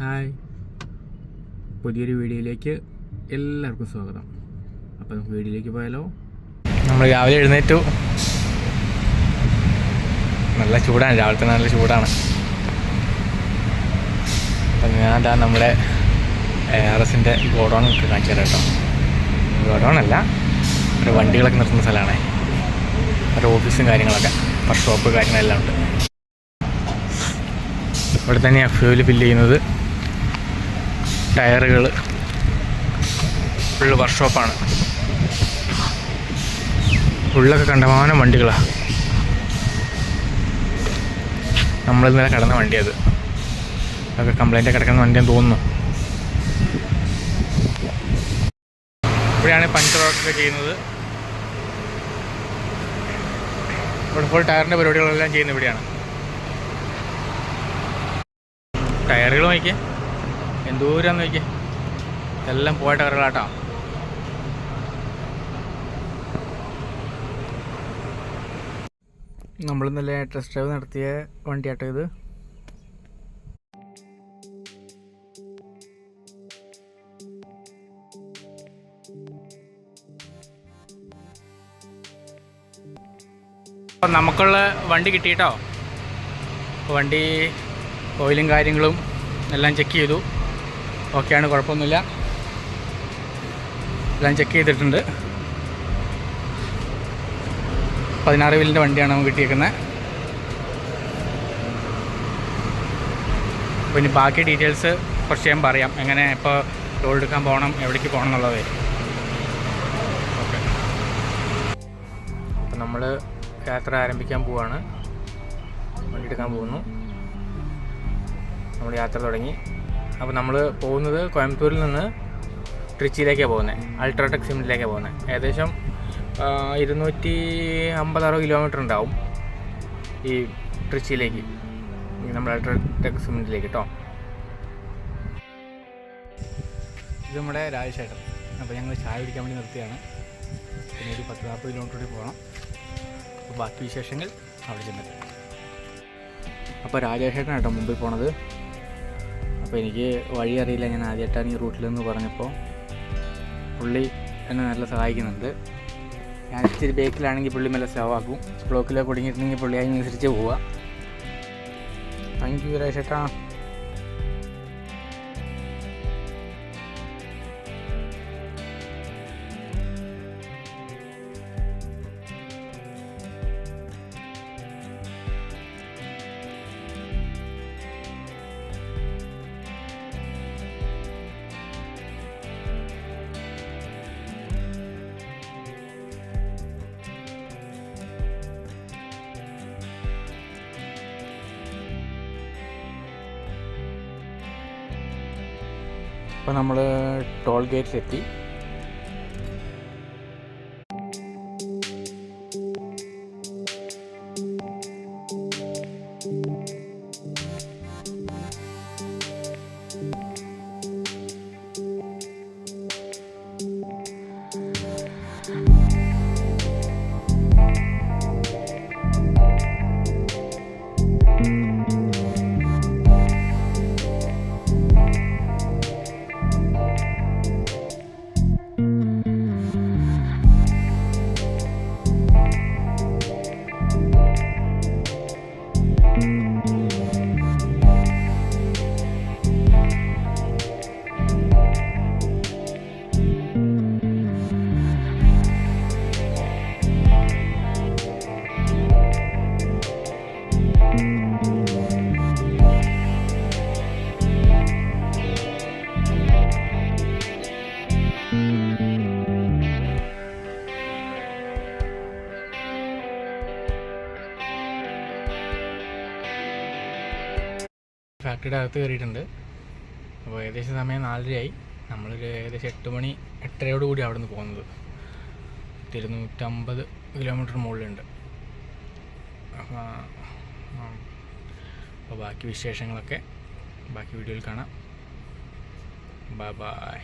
Hi, പുതിയൊരു വീഡിയോയിലേക്ക് എല്ലാവർക്കും സ്വാഗതം. അപ്പോൾ നമുക്ക് വീഡിയോയിലേക്ക് പോയാലോ. നമ്മൾ രാവിലെ എഴുന്നേറ്റു. നല്ല ചൂടാണ്, രാവിലത്തെ നല്ല ചൂടാണ്. അപ്പം ഞാൻ നമ്മുടെ ARSൻ്റെ ഗോഡൗൺ കാണിച്ചു തരാം കേട്ടോ. ഗോഡൗണല്ല, ഒരു വണ്ടികളൊക്കെ നിർത്തുന്ന സ്ഥലമാണ്. ഒരു ഓഫീസും കാര്യങ്ങളൊക്കെ, വർക്ക്ഷോപ്പ് കാര്യങ്ങളെല്ലാം ഉണ്ട്. ഇവിടെ തന്നെയാണ് ഫ്യൂല് ഫില്ല് ചെയ്യുന്നത്. ടയറുകൾ ഫുള്ള് വർക്ക്ഷോപ്പാണ്. ഉള്ളൊക്കെ കണ്ടമാനം വണ്ടികളാണ്. നമ്മളിന്നലെ കിടന്ന വണ്ടി അത്. അതൊക്കെ കംപ്ലൈൻറ്റ് കിടക്കുന്ന വണ്ടിയെന്ന് തോന്നുന്നു. ഇവിടെയാണ് പഞ്ചർ വർക്കൊക്കെ ചെയ്യുന്നത്. ഇവിടെ ഫുൾ ടയറിൻ്റെ പരിപാടികളെല്ലാം ചെയ്യുന്നത് ഇവിടെയാണ്. ടയറുകൾ നോക്കിയേ, എന്തോരാന്ന് നോക്കിയേ, എല്ലാം പോയ ടയറുകളാട്ടോ. നമ്മൾ ഇന്നലെ ടെസ്റ്റ് ഡ്രൈവ് നടത്തിയ വണ്ടിയാട്ടോ ഇത്. അപ്പം നമുക്കുള്ള വണ്ടി കിട്ടിയിട്ടോ. വണ്ടി ഓയിലും കാര്യങ്ങളും എല്ലാം ചെക്ക് ചെയ്തു. ഓക്കെയാണ്, കുഴപ്പമൊന്നുമില്ല. എല്ലാം ചെക്ക് ചെയ്തിട്ടുണ്ട്. 16 വീലിൻ്റെ വണ്ടിയാണ് നമുക്ക് കിട്ടിയേക്കുന്നത്. അപ്പോൾ ഇനി ബാക്കി ഡീറ്റെയിൽസ് കുറച്ച് ഞാൻ പറയാം, എങ്ങനെ ഇപ്പോൾ ലോഡ് എടുക്കാൻ പോകണം, എവിടേക്ക് പോകണം എന്നുള്ളത്. ഓക്കെ, അപ്പോൾ നമ്മൾ യാത്ര ആരംഭിക്കാൻ പോവുകയാണ്. വണ്ടി എടുക്കാൻ പോകുന്നു. നമ്മൾ യാത്ര തുടങ്ങി. അപ്പോൾ നമ്മൾ പോകുന്നത് കോയമ്പത്തൂരിൽ നിന്ന് ട്രിച്ചിയിലേക്കാണ് പോകുന്നത്. അൾട്രാടെക് സിമെൻറ്റിലേക്കാണ് പോകുന്നത്. ഏകദേശം 250-60 കിലോമീറ്റർ ഉണ്ടാവും ഈ ട്രിച്ചിയിലേക്ക്, നമ്മൾ അൾട്രാടെക് സിമെൻറ്റിലേക്ക് കേട്ടോ. ഇത് നമ്മുടെ രാജേഷേട്ടൻ. അപ്പോൾ ഞങ്ങൾ ചായ കുടിക്കാൻ വേണ്ടി നിർത്തിയാണ്. പിന്നെ ഒരു 10-40 കിലോമീറ്റർ കൂടി പോകണം. അപ്പോൾ ബാക്കി വിശേഷങ്ങൾ അവിടെ ചെന്നിട്ട്. അപ്പോൾ രാജേഷേട്ടനാണ് കേട്ടോ മുമ്പിൽ പോണത്. അപ്പോൾ എനിക്ക് വഴി അറിയില്ല, ഞാൻ ആദ്യമായിട്ടാണ് ഈ റൂട്ടിലെന്ന് പറഞ്ഞപ്പോൾ പുള്ളി എന്നെ നല്ല സഹായിക്കുന്നുണ്ട്. ഞാൻ ഇച്ചിരി ബേക്കിലാണെങ്കിൽ പുള്ളി മെല്ലെ സ്ലോ ആക്കും. ബ്ലോക്കിലൊക്കെ കുടുങ്ങിയിട്ടുണ്ടെങ്കിൽ പുള്ളി അതിനനുസരിച്ച് പോവുക. താങ്ക് യു രാജേഷേട്ടാ. അപ്പോൾ നമ്മൾ ടോൾ ഗേറ്റിലെത്തി. ഫാക്ടറിയുടെ അകത്ത് കയറിയിട്ടുണ്ട്. അപ്പോൾ ഏകദേശം സമയം 4:30 നമ്മളൊരു ഏകദേശം 8-8:30 കൂടി അവിടെ നിന്ന് പോകുന്നത്. 250 കിലോമീറ്റർ മുകളിലുണ്ട്. അപ്പോൾ ബാക്കി വിശേഷങ്ങളൊക്കെ ബാക്കി വീഡിയോയിൽ കാണാം. Bye bye.